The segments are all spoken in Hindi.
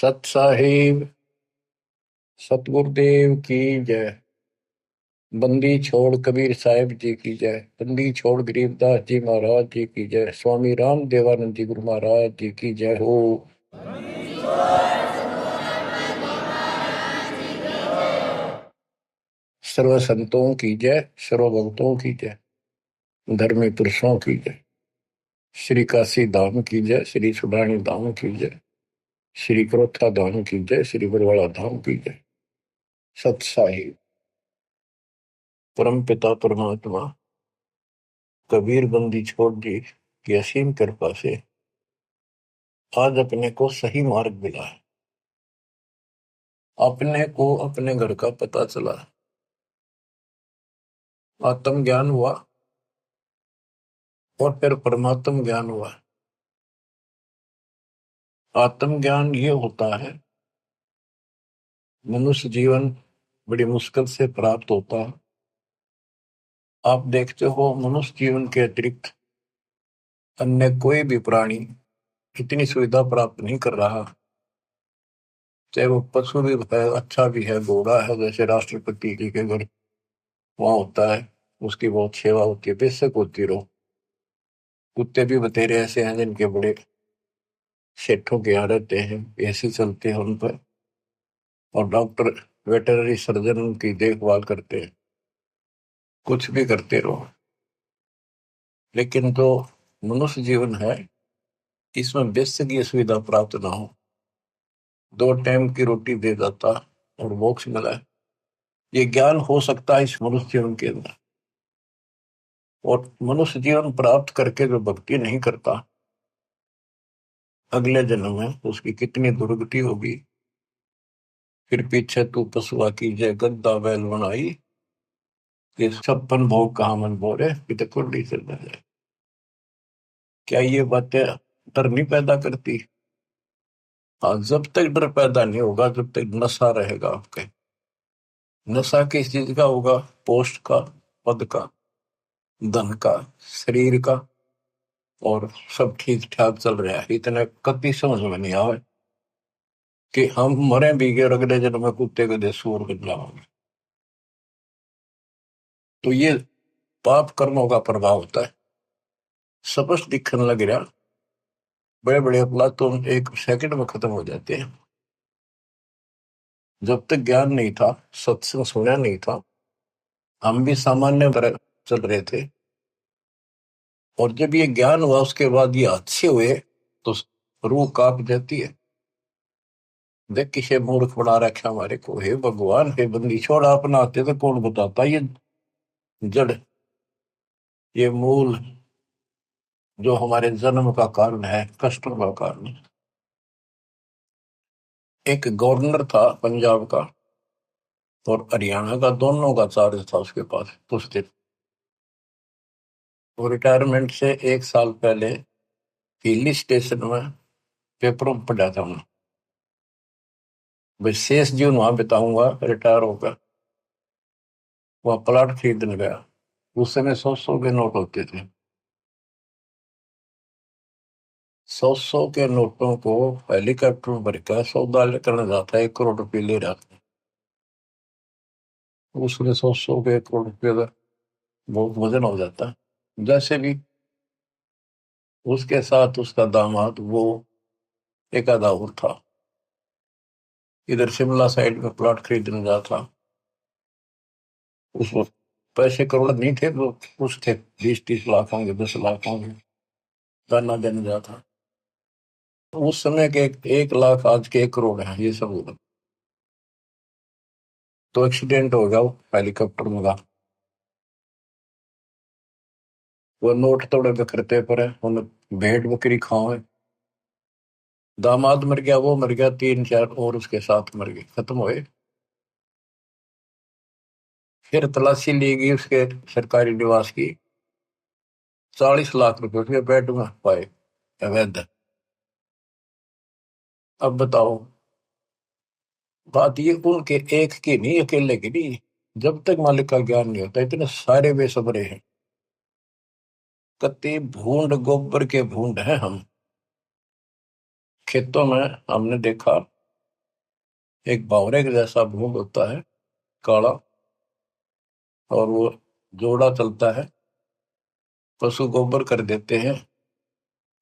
सत साहिब सतगुरुदेव की जय। बंदी छोड़ कबीर साहिब जी की जय। बंदी छोड़ गरीबदास जी महाराज जी की जय। स्वामी राम देवानंद जी गुरु महाराज जी की जय हो। सर्व संतों की जय, सर्व भक्तों की जय, धर्मी पुरुषों की जय। श्री काशी धाम की जय, श्री सुडानी धाम की जय, श्री क्रोथा धाम की जय, श्री बरवाड़ा धाम की जय। सत साहिब परम पिता परमात्मा कबीर बंदी छोड़ जी की असीम कृपा से आज अपने को सही मार्ग मिला है। अपने को अपने घर का पता चला, आत्म ज्ञान हुआ और फिर परमात्म ज्ञान हुआ। आत्म ज्ञान ये होता है, मनुष्य जीवन बड़ी मुश्किल से प्राप्त होता है। आप देखते हो मनुष्य जीवन के अतिरिक्त अन्य कोई भी प्राणी इतनी सुविधा प्राप्त नहीं कर रहा। चाहे वो पशु भी है, अच्छा भी है, घोड़ा है, जैसे राष्ट्रपति जी के घर वहां होता है, उसकी बहुत सेवा होती है, बेशक होती रहो। कुत्ते भी बतेरे ऐसे हैं जिनके बड़े सेठों के यहाँ रहते हैं, ऐसे चलते हैं उन पर, और डॉक्टर वेटरनरी सर्जन उनकी देखभाल करते हैं। कुछ भी करते रहो, लेकिन जो मनुष्य जीवन है इसमें बेसिक ये सुविधा प्राप्त ना हो। 2 टाइम की रोटी दे देता और मोक्ष मिला है, ये ज्ञान हो सकता है इस मनुष्य जीवन के अंदर। और मनुष्य जीवन प्राप्त करके जो भक्ति नहीं करता, अगले जन्म में उसकी कितनी दुर्गति होगी। फिर पीछे तू पशुआ की जय गद्दा बैल बनाई, ये 56 भोग कहा मन बोले कि कुंडी से न जाए। क्या ये बातें डर नहीं पैदा करती? हाँ, जब तक डर पैदा नहीं होगा, जब तक नशा रहेगा आपके। नशा किस चीज का होगा? पोस्ट का, पद का, धन का, शरीर का, और सब ठीक ठाक चल रहा है। इतना कभी समझ में नहीं आवे कि हम मरे भी गए और अगले जन्म में कुत्ते के दे सूर बन जाओगे। तो ये पाप कर्मों का प्रभाव होता है। स्पष्ट दिखने लग रहा, बड़े बड़े अपराध तो 1 सेकंड में खत्म हो जाते हैं। जब तक ज्ञान नहीं था, सत्संग सुना नहीं था, हम भी सामान्य तरह चल रहे थे। और जब ये ज्ञान हुआ उसके बाद ये अच्छे हुए तो रूह कांप जाती है। देख किसे मूर्ख बना रखा हमारे को। हे भगवान, हे बंदी छोड़, आप ना आते तो कौन बताता ये जड़, ये मूल जो हमारे जन्म का कारण है, कष्टों का कारण। एक गवर्नर था पंजाब का और हरियाणा का, दोनों का चार्ज था उसके पास उस दिन। वो रिटायरमेंट से 1 साल पहले हिली स्टेशन में पेपरों में पढ़ा था उन्होंने, भाई शेष जीवन वहां बिताऊंगा रिटायर होकर। वह प्लाट खरीदने गया। उस समय 100-100 के नोट होते थे। 100-100 के नोटों को हेलीकॉप्टर में भरकर सौदा करने जाता है, 1 करोड़ रुपये ले रहा था। उसमें 100-100 के 1 करोड़ रुपये का बहुत वजन हो जाता है। जैसे भी उसके साथ उसका दामाद, वो एक आधा और था, इधर शिमला साइड में प्लॉट खरीदने जा था। उस वक्त पैसे करोड़ नहीं थे, वो कुछ थे, 20-30 लाख होंगे, 10 लाख होंगे। गाना देने जा था। उस समय के 1 लाख आज के 1 करोड़ है, ये सब होगा। तो एक्सीडेंट हो गया वो हेलीकॉप्टर में का। वो नोट तोड़े बिखरते पड़े, उन्हें भेड़ बकरी खाओ। दामाद मर गया, वो मर गया, 3-4 और उसके साथ मर गए, खत्म हुए। फिर तलाशी ली गई उसके सरकारी निवास की। 40 लाख रुपए उसके बेड में पाए अवैध। अब बताओ, बात ये उनके एक की नहीं, अकेले की नहीं। जब तक मालिक का ज्ञान नहीं होता, इतने सारे बेसब्रे हैं। कत्ती भूंड, गोबर के भूंड हैं हम। खेतों में हमने देखा एक बावरे के जैसा भूंड होता है, काला, और वो जोड़ा चलता है। पशु गोबर कर देते हैं,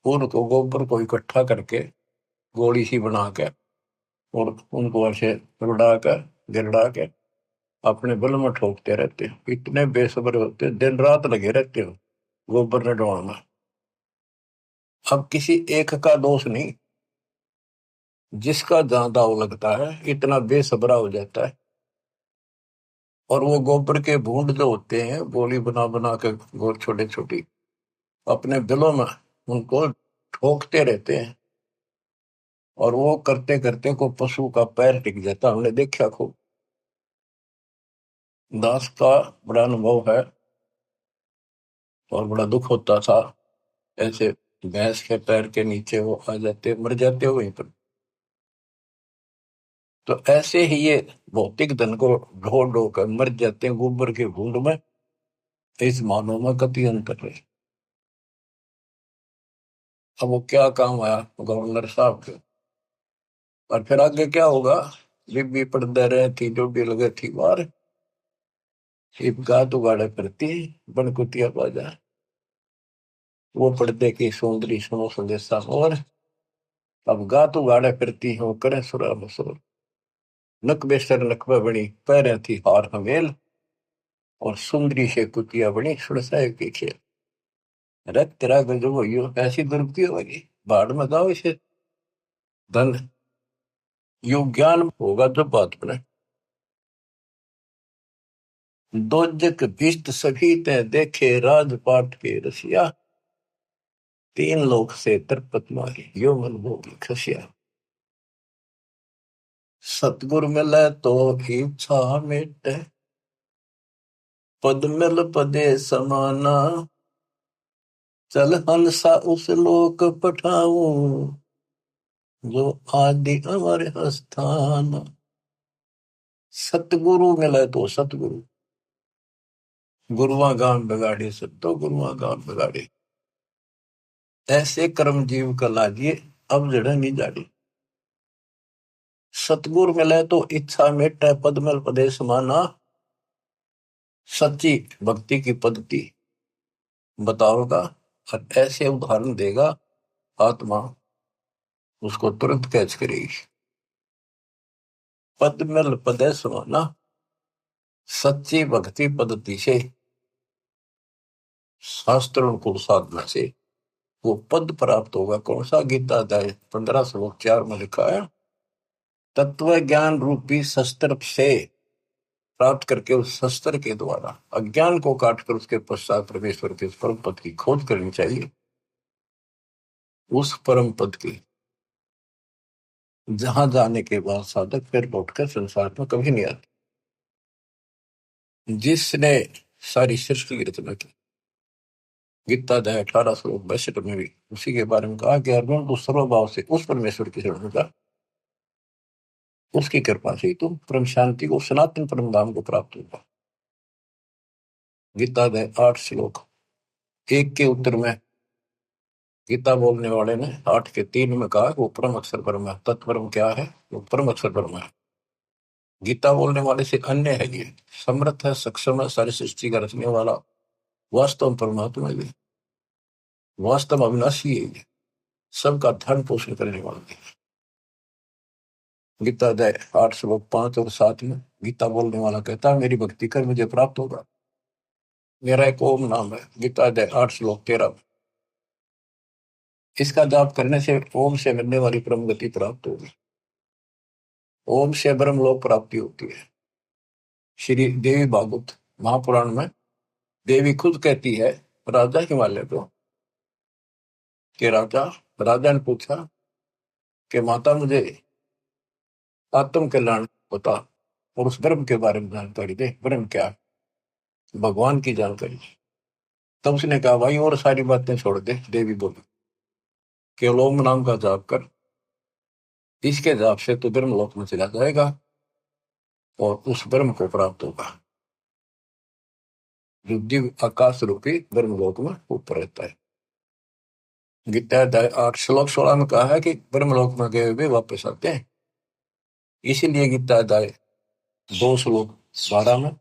उनको गोबर को इकट्ठा करके गोली सी बना के, और उनको ऐसे रुड़ा कर गिरड़ा के अपने बल में ठोकते रहते हैं। इतने बेसब्र होते हैं, दिन रात लगे रहते हो गोबर ने डोलना। अब किसी एक का दोष नहीं, जिसका जहां दाव लगता है इतना बेसब्रा हो जाता है। और वो गोबर के बूंद जो होते हैं, गोली बना बना के गोल छोटे छोटी अपने दिलों में उनको ठोकते रहते हैं। और वो करते करते को पशु का पैर टिक जाता, हमने देखा खूब। दास का बड़ा अनुभव है, और बड़ा दुख होता था। ऐसे भैंस के पैर के नीचे वो आ जाते, मर जाते हो वहीं पर। तो ऐसे ही ये भौतिक धन को ढो ढो कर मर जाते हैं गोबर के भूंड में। इस मानव में कति अंतर है। अब वो क्या काम आया गवर्नर साहब के, और फिर आगे क्या होगा। बीबी पढ़ते रहे थी, जो भी लगे थी बार, एक गात उगाड़े करती बनकुतिया बाजा। वो पर्दे की सुंदरी सुनो संदेशा, और अब गात उगाड़े फिरती हो करे सुरा बसोर। नक बेसर नकबा बनी पैरे थी हार हमेल, और सुंदरी से कुतिया बनी सुरसाए की खेल। रख तेरा गजब हो, ऐसी दुर्गति होगी, बाढ़ में गाओ इसे। धन यु ज्ञान होगा जब बात बने। दोजक भिष्ट सभी ते देखे राजपाट के रसिया, तीन लोक से तरपत मारी यो मन भोगी खसिया। सतगुर मिले तो इच्छा मिटे, पद मिल पदे समाना। चल हंसा उस लोक पठाऊं, जो आदि अमर स्थान। सतगुरु मिले तो सतगुरु, गुरुआ गान बिगाड़े सत्तो गुरुआ गान बिगाड़े। ऐसे कर्म जीव का लाजिए, अब जड़ नहीं जाड़ी। सतगुरु मिले तो इच्छा मेटे, पद मिल पदे समाना। सच्ची भक्ति की पद्धति बताओगा, और ऐसे उदाहरण देगा, आत्मा उसको तुरंत कैच करेगी। पद मिल पदे समाना, सच्ची भक्ति पद्धति से, शास्त्रों को साधना से वो पद प्राप्त होगा। कौन सा? गीता अध्याय 15 श्लोक 4 में लिखा है, तत्व ज्ञान रूपी शस्त्र से प्राप्त करके, उस शस्त्र के द्वारा अज्ञान को काटकर उसके पश्चात परमेश्वर के परम पद की खोज करनी चाहिए। उस परम पद की जहां जाने के बाद साधक फिर लौटकर संसार में कभी नहीं आते। जिसने सारी सृष्टि की रचना की, गीता अध्याय 18 श्लोक 62 में भी उसी के बारे में कहा कि अर्जुन तू सर्वभाव से उस परमेश्वर की शरण का, उसकी कृपा से ही तुम परम शांति को, सनातन परम धाम को प्राप्त होगा। गीता अध्याय 8 श्लोक 1 के उत्तर में गीता बोलने वाले ने 8 के 3 में कहा वो परम अक्षर परम है। तत्परम क्या है? वो परम अक्षर परम है। गीता बोलने वाले से अन्य है, ये समर्थ है, सक्षम है, सारी सृष्टि का रचने वाला वास्तव परमात्मा है, वास्तव अविनाशी है, ये सबका धन पोषण करने वाला है। गीता अध्याय 8 श्लोक 5 और 7 में गीता बोलने वाला कहता है मेरी भक्ति कर मुझे प्राप्त होगा। मेरा एक ओम नाम है। गीता अध्याय 8 श्लोक 13 में इसका जाप करने से ओम से मिलने वाली परम गति प्राप्त होगी। ओम से ब्रह्म लोक प्राप्ति होती है। श्री देवी भागवत महापुराण में देवी खुद कहती है राजा हिमालय को, कि राजा राजा ने पूछा कि माता मुझे आत्म कल्याण बता, और उस ब्रह्म के बारे में जानकारी दे। ब्रह्म क्या है? भगवान की जानकारी। तब उसने कहा भाई और सारी बातें छोड़ दे। देवी बोली केवल ओम नाम का जाप कर, इसके जाप से तो ब्रह्म लोक में चला जाएगा और उस ब्रह्म को प्राप्त होगा जो दिव्य आकाश रूपी ब्रह्म लोक में ऊपर रहता है। गीता अध्याय 8 श्लोक 16 में कहा है कि ब्रह्म लोक में गए हुए वापस आते हैं। इसीलिए गीता अध्याय 2 श्लोक 12 में,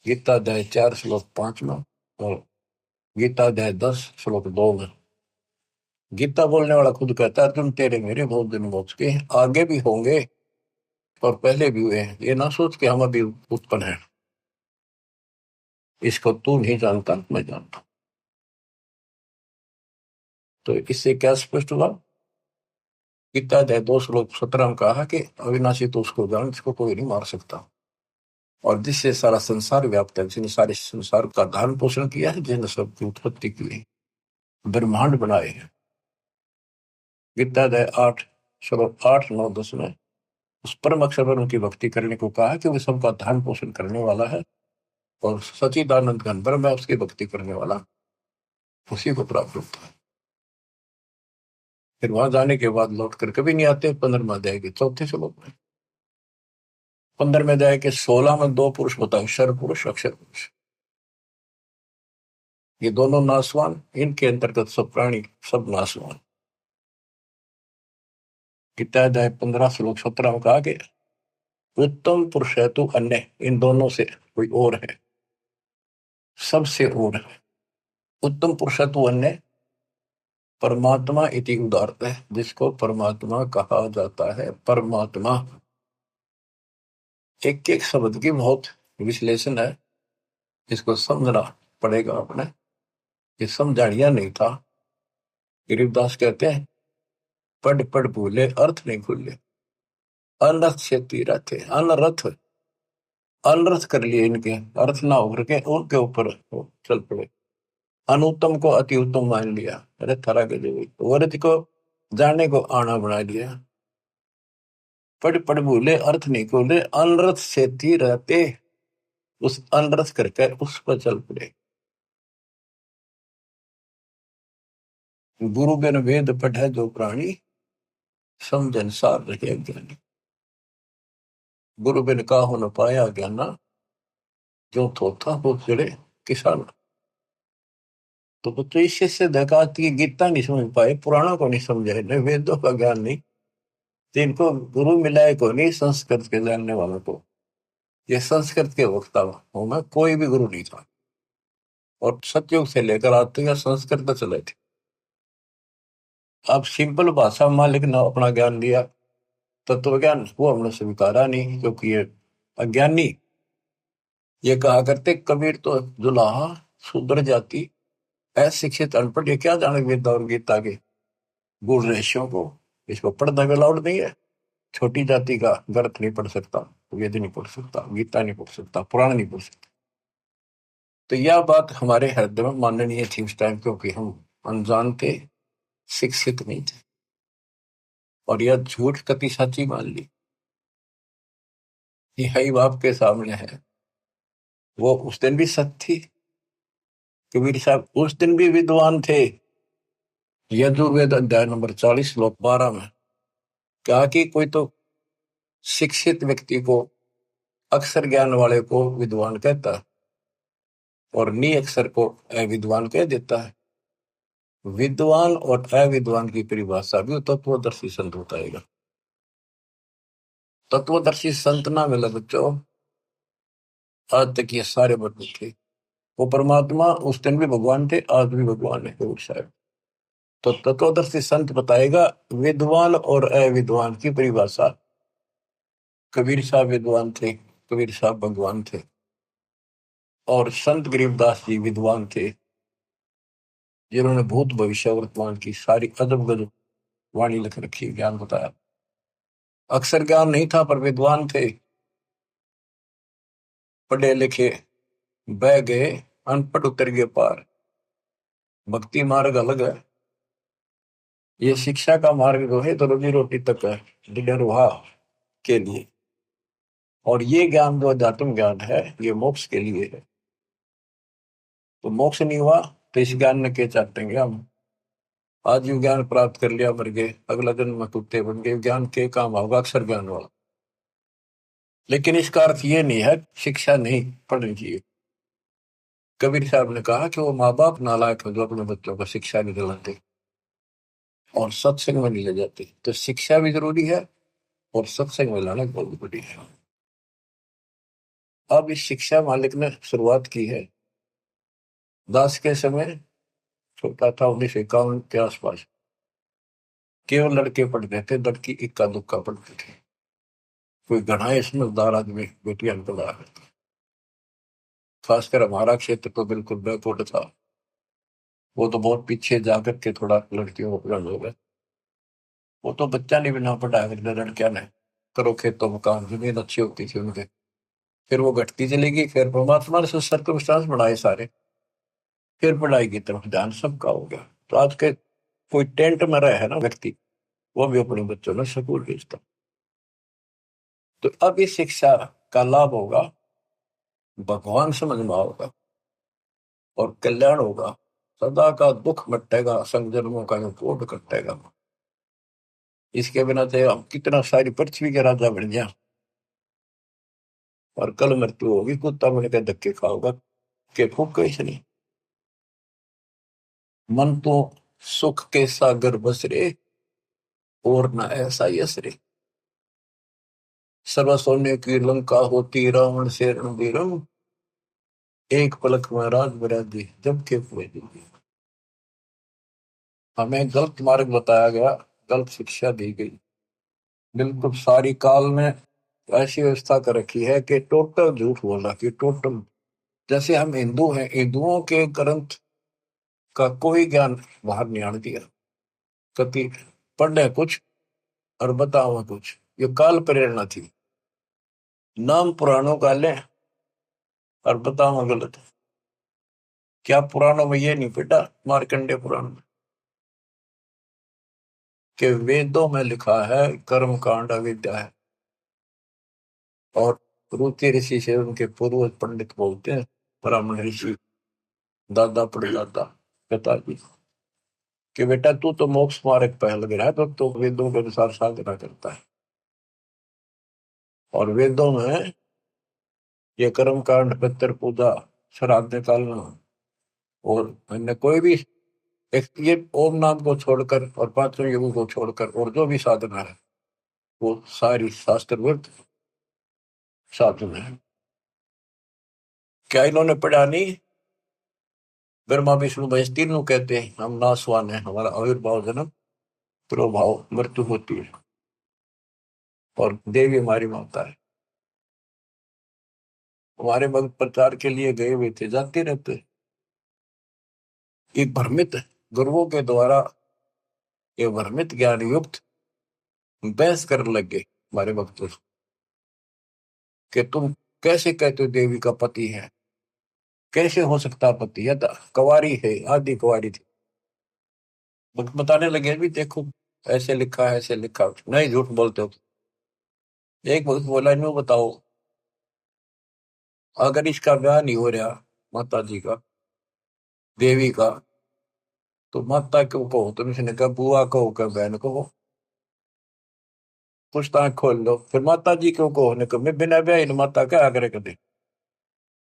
गीता अध्याय 4 श्लोक 5 में, और गीता अध्याय 10 श्लोक 2 में गीता बोलने वाला खुद कहता है, तुम तेरे मेरे बहुत दिन मोक्ष के आगे भी होंगे और पहले भी हुए हैं। ये ना सोच के हम अभी उत्पन्न है, इसको तू नहीं जानता, मैं जानता। तो इससे क्या स्पष्ट हुआ? गीता अध्याय 2 श्लोक 17 में कहा कि अविनाशी तो उसको जान जिसको कोई नहीं मार सकता, और जिससे सारा संसार व्याप्त है, जिसने सारे संसार का धारण पोषण किया है, जिसने सबकी उत्पत्ति की है, ब्रह्मांड बनाए हैं। गीता अध्याय 8 श्लोक 8, 9, 10 में उस परम अक्षर पर उनकी भक्ति करने को कहा कि वो सबका धारण पोषण करने वाला है, और सचिदानंद घन ब्रह्म है, उसकी भक्ति करने वाला उसी को प्राप्त होता है। फिर वहां जाने के बाद लौट कर कभी नहीं आते। 15वें अध्याय के 4 श्लोक में, 15वें अध्याय के 16 में 2 पुरुष बताए, क्षर पुरुष, अक्षर पुरुष। ये दोनों नासवान, इनके अंतर्गत सब प्राणी, सब नासवान। गीता अध्याय 15 श्लोक 17 में कहा कि उत्तम पुरुष है तो अन्य, इन दोनों से कोई और है, सबसे और है। उत्तम पुरुष है तो अन्य परमात्मा इति उदारत है, जिसको परमात्मा कहा जाता है। परमात्मा एक एक शब्द की बहुत विश्लेषण है, इसको समझना पड़ेगा अपने। ये समझाड़िया नहीं था। गरीबदास कहते हैं, पढ़ पढ़ भूले अर्थ नहीं भूले, अनर्थ से तीरा थे। अनर्थ अनर्थ कर लिए, इनके अर्थ ना होकर के उनके ऊपर चल पड़े। अनुत्तम को अति उत्तम मान लिया, अरे थरा के जो वर्ज को जाने को आना बना लिया। पढ़ पढ़ भूले अर्थ नहीं भूले, अनर्थ से तीर रहते, उस अनर्थ करके उस पर चल पड़े। गुरु बिन वेद पढ़े जो प्राणी, समझन सार रहे ज्ञानी। गुरु बिन काहू न पाया ज्ञाना, जो थोथा वो चढ़े किसान। तो बच्चों इससे से देखा कि गीता नहीं समझ पाए, पुराणों को नहीं समझे, न वेदों का ज्ञान नहीं, तो इनको गुरु मिलाए को नहीं, संस्कृत के जानने वालों को। ये संस्कृत के वक्ता हूं मैं, कोई भी गुरु नहीं था, और सतयुग से लेकर आज तक संस्कृत चले थे। अब सिंपल भाषा में मालिक ने अपना ज्ञान दिया, तत्व ज्ञान, वो हमने स्वीकारा नहीं, क्योंकि ये अज्ञानी। ये कहा करते कबीर तो जुलाहा शूद्र जाति, अशिक्षित अनपढ़, ये क्या जाने वेद और गीता के गुण रहस्यों को। इसको पढ़ना भी अलाउड नहीं है। छोटी जाति का ग्रंथ नहीं पढ़ सकता, वेद नहीं पढ़ सकता, गीता नहीं पढ़ सकता, पुराण नहीं पढ़ सकता। तो यह बात हमारे हृदय में माननीय थी उस टाइम, क्योंकि हम अनजान थे, शिक्षित नहीं थे, और यह झूठ कति सच्ची मान ली। यही बाप के सामने है। वो उस दिन भी सत्य थी। कबीर साहब उस दिन भी विद्वान थे। यजुर्वेद अध्याय नंबर 40 श्लोक 12 में कहा कि कोई तो शिक्षित व्यक्ति को, अक्षर ज्ञान वाले को विद्वान कहता है, और नी अक्षर को अविद्वान कह देता है। विद्वान और अविद्वान की परिभाषा भी तत्वदर्शी संत बताएगा। तत्वदर्शी संत ना मिला बच्चों, आज तक ये सारे बदल थे। वो परमात्मा उस दिन भी भगवान थे, आज भी भगवान है कबीर साहब। तो तत्वदर्शी संत बताएगा विद्वान और अविद्वान की परिभाषा। कबीर साहब विद्वान थे, कबीर साहब भगवान थे, और संत गरीबदास जी विद्वान थे, जिन्होंने भूत भविष्य वर्तमान की सारी अजब गजब वाणी लिख रखी, ज्ञान बताया। अक्षर ज्ञान नहीं था पर विद्वान थे, पढ़े लिखे, बह गए, अनपढ़ उतर गए पार। भक्ति मार्ग अलग है, ये शिक्षा का मार्ग जो है तो रोजी रोटी तक है, निर्वाह के लिए। और ये ज्ञान जो अध्यात्म ज्ञान है, ये मोक्ष के लिए है। तो मोक्ष नहीं हुआ तो इस ज्ञान ने के चाटेंगे हम। आज ये ज्ञान प्राप्त कर लिया, मर गए, अगला जन्म में कुत्ते बन गए, ज्ञान के काम होगा अक्षर ज्ञान वाला। लेकिन इसका अर्थ ये नहीं है शिक्षा नहीं पढ़नी चाहिए। कबीर साहब ने कहा कि वो माँ बाप नालायक है जो अपने बच्चों को शिक्षा नहीं दिलाते और सत्संग में नहीं ले जाते। तो शिक्षा भी जरूरी है और सत्संग में लाना बहुत बड़ी है। अब इस शिक्षा मालिक ने शुरुआत की है दास के समय, छोटा था 1951 के आसपास, केवल लड़के पढ़ते थे, लड़की इक्का दुक्का पढ़ते थे। कोई घना ही समझदार आदमी बेटियां पढ़ा करता। खासकर हमारा क्षेत्र तो बिल्कुल बैकवर्ड था, वो तो बहुत पीछे जाकर के थोड़ा लड़कियों को पढ़ा हो गया। वो तो बच्चा नहीं बिना पढ़ाया करते लड़कियां ने, करो खेतों मकान, जमीन अच्छी होती थी उनके। फिर वो घटती चली गई, फिर परमात्मा ने सर्कमस्टांस बढ़ाए सारे, फिर पढ़ाई की तरफ ध्यान सबका हो गया। तो आज के कोई टेंट में रहे है ना व्यक्ति, वो भी अपने बच्चों ने स्कूल भेजता। तो अब इस शिक्षा का लाभ होगा, भगवान समझ में होगा और कल्याण होगा। सदा का दुख मिटेगा, संजन्मों का जो कोट कटेगा। इसके बिना तो हम कितना सारी पृथ्वी के राजा बन गया, और कल मृत्यु होगी, कुत्ता बन के धक्के खाओगा के फूक कैसे नहीं। मन तो सुख के सागर बसरे, और न ऐसा यसरे। सर्व सोने की लंका होती, रावण से रणबीरम, एक पलक में राज बरादी जब के पूरे दिन। हमें गलत मार्ग बताया गया, गलत शिक्षा दी गई। बिल्कुल सारी काल ने ऐसी व्यवस्था कर रखी है कि टोटल झूठ बोला कि टोटल, जैसे हम हिंदू हैं, हिंदुओं के ग्रंथ का कोई ज्ञान बाहर नहीं आने दिया। कति पढ़े कुछ और बताओ कुछ, ये काल प्रेरणा थी। नाम पुराणों का लें और बताओ गलत। क्या पुराणों में ये नहीं बेटा, मार्कंडे पुराण में, कि वेदों में लिखा है कर्म कांड अविद्या है। और रुचि ऋषि से उनके पूर्वज पंडित बोलते हैं, ब्राह्मण ऋषि, दादा परदादा पिताजी, कि बेटा तू तो मोक्ष मार्ग पहल गया है, तो वेदों के अनुसार साधना करता है। और वेदों में ये कर्म कांड, पितृ पूजा, श्राद्ध निकालना, और अन्य कोई भी एक ये ओम नाम को छोड़कर और पांचों युगों को छोड़कर और जो भी साधना है, वो सारी शास्त्रविद साधना है। क्या इन्होंने पढ़ा नहीं? ब्रह्मा विष्णु महेश तीनों कहते हैं हम नासवान है, हमारा आविर्भाव जन्म प्रभाव मृत्यु होती है, और देवी हमारी माता है। हमारे भक्त प्रचार के लिए गए हुए थे, जाते रहते। एक भ्रमित गुरुओं के द्वारा ये भ्रमित ज्ञान युक्त बहस करने लग गए हमारे भक्तों से, कि तुम कैसे कहते हो देवी का पति है, कैसे हो सकता पति है, तो कुंवारी है, आदि कुंवारी थी। बताने लगे भी देखो ऐसे लिखा है, ऐसे लिखा, नहीं झूठ बोलते हो। एक भक्त बोला इन्हों बताओ, अगर इसका ब्याह नहीं हो रहा माता जी का, देवी का, तो माता क्यों कहो तुम? इसने कहा बुआ कहो, क्या बहन कहो, पूछताछ खोल लो। फिर माता जी क्यों कहो ने कहा मैं बिना ब्याह माता क्या आग्रह कर दे।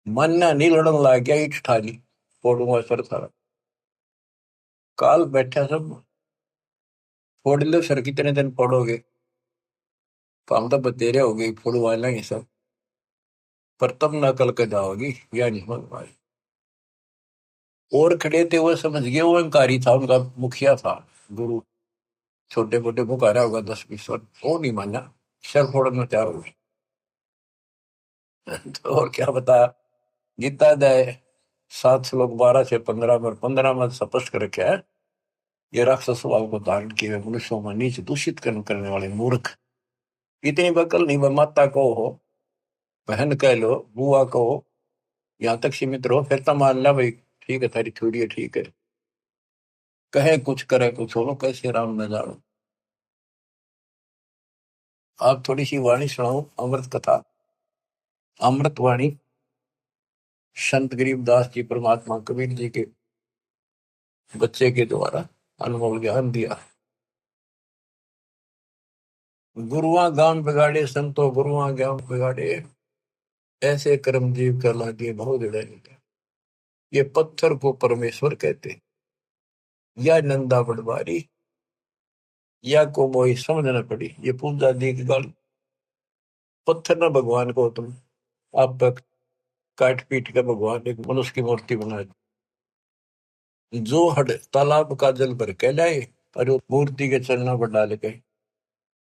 मन नहीं लड़न लग गया, ईट ठाली फोड़ूंगा सर सारा। काल बैठा सब, फोड़ लो सर, कितने दिन फोड़ोगे, काम तो बतेरे हो गई, फोड़वा लेंगे सब, पर तब न कल के जाओगी, या नहीं मन पाए। और खड़े थे वो, समझ गए वो अहंकारी था, उनका मुखिया था गुरु, छोटे मोटे मुकारा होगा 10-20 वर्ष, वो नहीं माना, सर फोड़ने तैयार हो गए। तो और क्या बताया, गीता अध्याय 7 श्लोक 12 से 15 में, 15 में स्पष्ट कर रखा है, ये राक्षस स्वभाव को धारण किए मनुष्यों में नीच दूषित कर्म करने वाले मूर्ख, इतनी बकल नहीं, वह माता को हो, बहन कह लो, बुआ कहो, यहाँ तक सीमित रहो, फिर तो मान ला भाई ठीक है, थारी थोड़ी है ठीक है, कहे कुछ करे कुछ हो, कैसे राम न जानो। आप थोड़ी सी वाणी सुनाओ, अमृत कथा, अमृत वाणी, संत गरीबदास जी परमात्मा कबीर जी के बच्चे के द्वारा अनमोल ज्ञान दिया। गुरुआ गांव बिगाड़े संतो, गुरुआ गांव बिगाड़े, ऐसे कर्म जीव कर लागे बहुत जड़े। ये पत्थर को परमेश्वर कहते, या नंदा पटवारी, या को मोई समझ न पड़ी, ये पूजा दी की गल। पत्थर ना भगवान को तुम आप काट पीट के भगवान एक मनुष्य की मूर्ति बना दी। जो हड तालाब का जल भर के लाए और वो मूर्ति के चरणों पर डाल के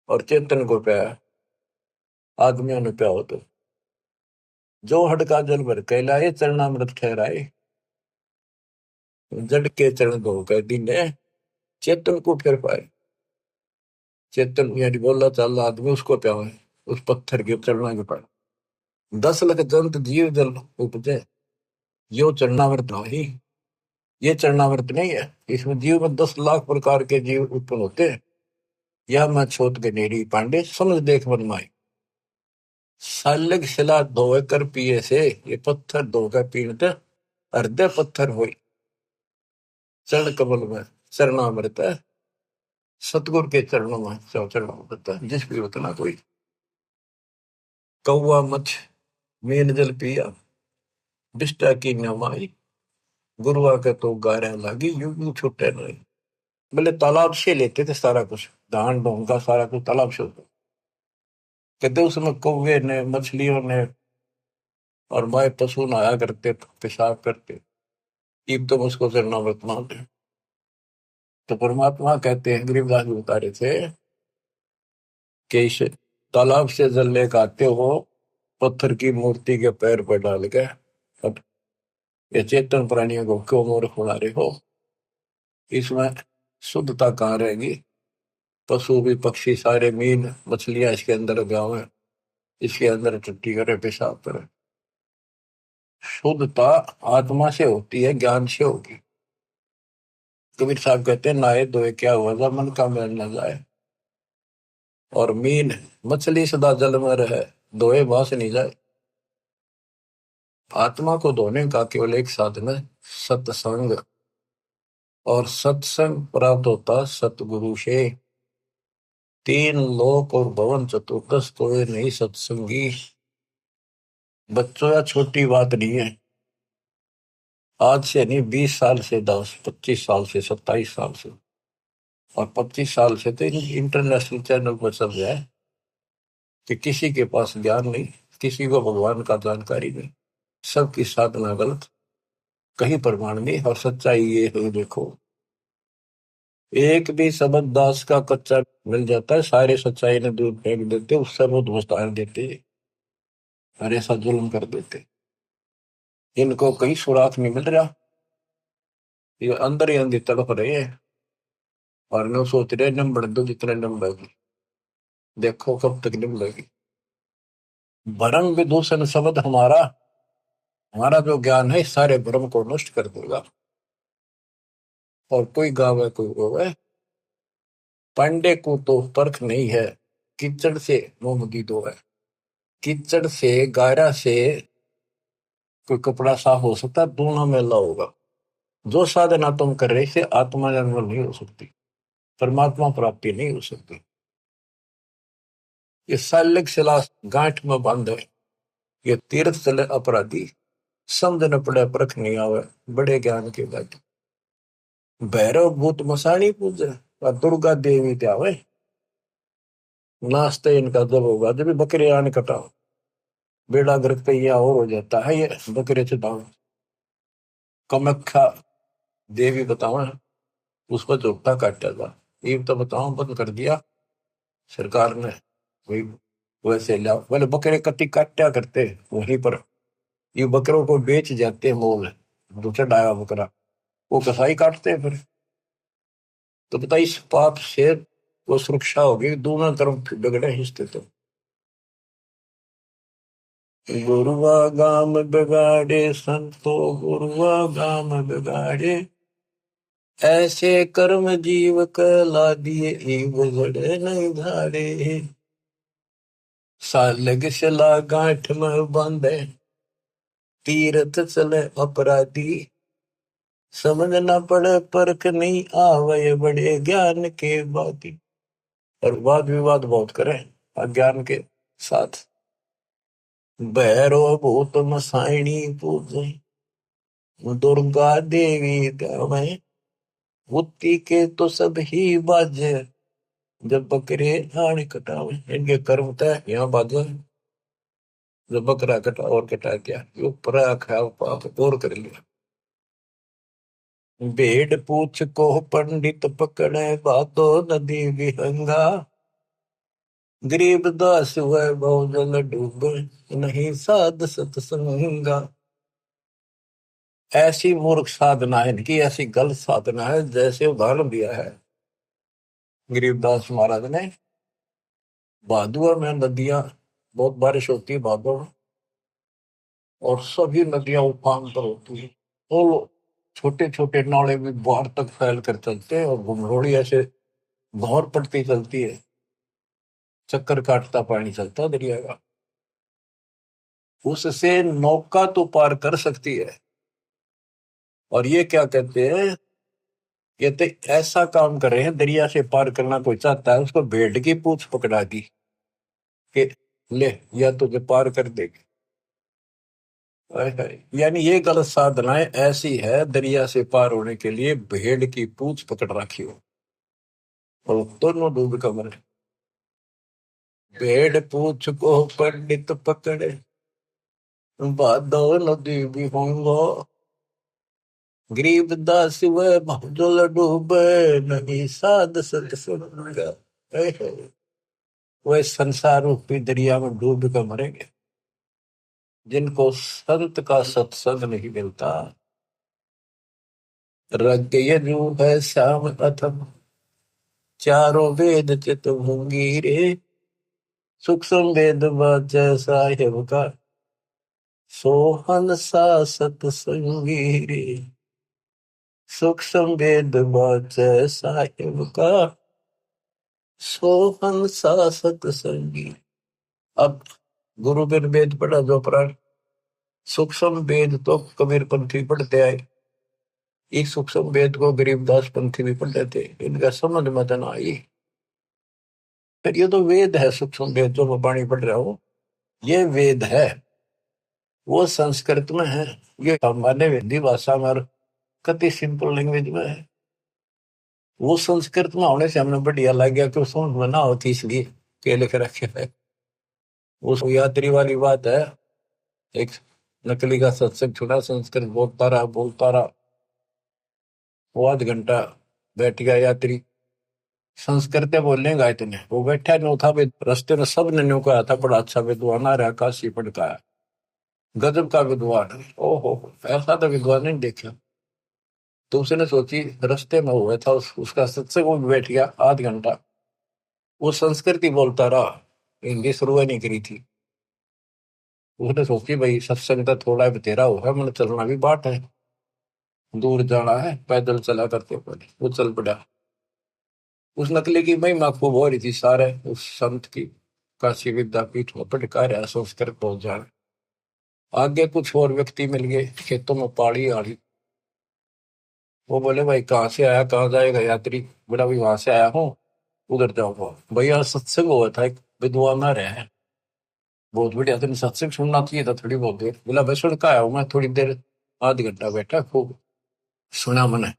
और चेतन को पाया, आदमियों ने प्या हो तो जो हड का जल भर के लाए चरणामृत ठहराए, जड़ के चरण धो कर दीने चेतन को फिर पाए। चेतन यानी बोला चाल आदमी उसको प्या है, उस पत्थर के चरणा के पाए। 10 लाख जंत जीव जल उपजे, यो चरणामृत ही। ये चरणामृत नहीं है, इसमें जीव में 10 लाख प्रकार के जीव उत्पन्न होते हैं। यह मैं छोट के नेड़ी पांडे समझ देख मन माई। सालग शिला धोए कर पिए से, ये पत्थर धोकर पीते हृदय पत्थर होई। चरण कमल में चरणामृत है, सतगुरु के चरणों में चरणामृत है। जिस भी उतना कोई कौआ मछ मेन जल पिया, बिष्टा की नमाई। गुरुआ के तो गारे लागी, यूं यूं छुट्टे नहीं। बोले तालाब से लेते थे सारा कुछ, धान ढोंगा सारा कुछ तालाब से होता। कहते उसमें कौवे ने मछलियों ने और माए पशु नहाया करते पेशाब करते। इब तो उसको चरणामृत मानते। तो परमात्मा कहते हैं, गरीबदास जी बता रहे थे कि इस तालाब से जल लेकर आते हो, पत्थर की मूर्ति के पैर पर डाल के, अब ये चेतन प्राणियों को क्यों मूर्ख बना रहे हो? इसमें शुद्धता कहाँ रहेगी? पशु भी पक्षी सारे मीन मछलियां इसके अंदर गाँव है, इसके अंदर टट्टी करे पेशाब करे। शुद्धता आत्मा से होती है, ज्ञान से होगी। कबीर साहब कहते हैं, नहाए धोए क्या हुआ था, मन का मैल न जाए। और मीन मछली सदा जल में रहे, धोए बास नहीं जाए। आत्मा को धोने का केवल एक साधन है, सत्संग। और सत्संग प्राप्त होता सतगुरु से। 3 लोक और भवन चतुर्दश तो नहीं सत्संगी। बच्चों या छोटी बात नहीं है। आज से नहीं, 20 साल से, 10 25 साल से, 27 साल से और 25 साल से तो इंटरनेशनल चैनल पर चल रहा है कि किसी के पास ज्ञान नहीं, किसी को भगवान का जानकारी नहीं, सबकी साधना गलत, कहीं प्रमाण नहीं। और सच्चाई ये है, देखो एक भी शब्द दास का कच्चा मिल जाता है, सारे सच्चाई ने दूर फेंक देते, उससे बहुत वस्तार देते और ऐसा जुल्म कर देते। इनको कहीं सुराग नहीं मिल रहा, ये अंदर ही अंदर तड़प रहे हैं और न सोच रहे नंबर दो जितने नंबर, देखो कब तक निकलेगी। भरम विदूषण शब्द हमारा, हमारा जो ज्ञान है सारे भ्रम को नष्ट कर देगा। और कोई गावे कोई रोवे, पांडे को तो परख नहीं है, कीचड़ से मोमगी दो है। कीचड़ से गारा से कोई कपड़ा साफ हो सकता, दोनों मेला होगा। जो साधना तुम कर रहे से आत्मा निर्मल नहीं हो सकती, परमात्मा प्राप्ति नहीं हो सकती। ये सालिक शिला गांठ में बंद है, ये तीर्थ चले अपराधी, समझ न पड़े परख नहीं आवे, बड़े ज्ञान के गाठी। भैरव भूत मसाणी पूजे और दुर्गा देवी त्यावे, नाश्ते इनका जब होगा जब भी बकरे आने कटाओ, बेड़ा गर्क पे यह और हो जाता है। ये बकरे चटाओ, कमख्या देवी बताओ, उसको चौथा काटा था। ये तो बताओ बंद कर दिया सरकार ने, वही वैसे लिया। बोले बकरे कटी काटा करते वहीं पर, ये बकरों को बेच जाते हैं मोल, जो चढ़ाया बकरा वो कसाई काटते हैं फिर। तो बता इस पाप से वो सुरक्षा होगी, दोनों तरफ बिगड़े हिस्से। तो गुरुआ गाम बिगाड़े संतो, गुरुआ गाम बिगाड़े, ऐसे कर्म जीव कला दिए गुजरे नहीं धारे। सालग शिला गांठ में बांधे, तीर्थ चले अपराधी, समझ न पड़े परख नहीं आवे, बड़े ज्ञान के बाती। और वाद विवाद बहुत करे अज्ञान के साथ। भैरो भूत मसाइणी पूजे, दुर्गा देवी गावे, बुद्धि के तो सब ही बाजे, जब बकरे आने कटावे। इनके कर्म तय यहाँ बाजे, जो बकरा कटा और कटा गया, जो परा खाया वो पाप और कर लिया। भेड़ पूछ को पंडित पकड़े, बातो नदी विहंगा। गरीब दास हुए बहुजन डूबे, नहीं साध सत्संगा। ऐसी मूर्ख साधना है इनकी, ऐसी गलत साधना है। जैसे उदाहरण दिया है गरीबदास महाराज ने, भादुआ में नदियां, बहुत बारिश होती है भादुआ में, और सभी नदियां उफान पर होती है। तो छोटे छोटे नाले भी बाहर तक फैल कर चलते हैं, और घुमरोड़ी ऐसे भौर पड़ती चलती है, चक्कर काटता पानी चलता है दरिया का। उससे नौका तो पार कर सकती है। और ये क्या कहते हैं, कहते ऐसा काम कर रहे हैं, दरिया से पार करना कोई चाहता है उसको भेड़ की पूंछ पकड़ा दी कि ले, या तुझे पार कर देगी। हाय हाय। यानी ये गलत साधनाएं ऐसी है, दरिया से पार होने के लिए भेड़ की पूंछ पकड़ रखी हो, और दोनों डूब कर मरे। भेड़ पूंछ को पंडित पकड़े, बादो नदी भी होंगो। गरीब दास वह भजल डूबे, नहीं साध सत्संग। वह संसार रूपी दरिया में डूब कर मरेंगे जिनको संत का सत्संग नहीं मिलता। रग यजु है श्याम अथम, चारों वेद चित होंगी रे। सूक्ष्म वेद साहेब का, सोहन सा सत्संगी रे। सूक्ष्म वेद साहेब का, सोहन सा सत्संगी। अब गुरु बिन वेद पढ़ा जो प्राण, सूक्ष्म वेद तो कबीर पंथी पढ़ते आए, इस सूक्ष्म वेद को गरीबदास पंथी भी पढ़ते थे, इनका समझ में तो ना आई। फिर ये तो वेद है, सूक्ष्म वेद जो मैं वाणी पढ़ रहा हूँ, ये वेद है, वो संस्कृत में है। ये हमारे हिंदी भाषा में और कति सिंपल लैंग्वेज में है। वो संस्कृत में होने से हमने बढ़िया लग गया कि समझ में ना होती, इसलिए के लिख रखे है। उस यात्री वाली बात है, एक नकली का सत्संग छुड़ा, संस्कृत बोलता रहा, वो आध घंटा बैठ गया यात्री, संस्कृत बोलेगा इतने, वो बैठा नहीं था। रास्ते में सब ने न्यू कहा था बड़ा अच्छा विद्वान आ रहा, काशी पढ़ का है, गजब का विद्वान है। ओहो, ऐसा तो विद्वान नहीं देखा। तो उसने सोची, रास्ते में हुआ था उसका सत्संग, वो भी बैठ गया आध घंटा, वो संस्कृत ही बोलता रहा, हिंदी शुरू नहीं करी थी। उसने सोची भाई सत्संग तो थोड़ा बतेरा होगा, मैंने चलना भी बाट है, दूर जाना है, पैदल चला करते पहले वो चल पड़ा। उस नकली की महिमा खूब हो रही थी, सारे उस संत की काशी विद्यापीठ में पटका रहा संस्कृत पहुंच जाए। आगे कुछ और व्यक्ति मिल गए, खेतों में पाड़ी आड़ी, वो बोले भाई कहाँ से आया, कहाँ जाएगा यात्री। बोला भाई वहां से आया हूँ, उधर जाऊंगा। भैया सत्संग हुआ था, एक विद्वान आ रहे हैं, बहुत बढ़िया, तुमने सत्संग सुनना चाहिए था थोड़ी बहुत देर। बोला भाई सुन का आया हूँ मैं, थोड़ी देर, आध घंटा बैठा, खूब सुना मैंने।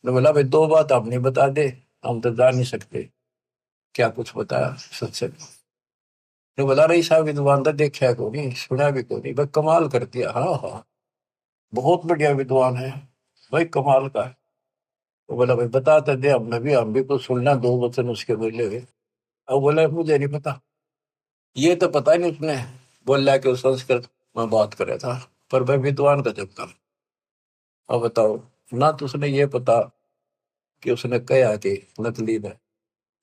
तो बोला भाई दो बात आप नहीं बता दे, हम तो जा नहीं सकते। क्या कुछ बताया सत्संग। तो बोला रही साहब विद्वान तो देखा को नहीं, सुना भी को नहीं, भाई कमाल कर दिया। हाँ हाँ, बहुत बढ़िया विद्वान है भाई, कमाल का है। तो बोला भाई बताते दे, हम भी कुछ सुनना, दो वचन उसके बोले हुए। अब बोला मुझे नहीं पता, ये तो पता नहीं उसने बोला कि उस संस्कृत में बात करे था, पर भाई विद्वान का जब काम। अब बताओ, ना तो उसने ये पता कि उसने कहा कि नकली ने,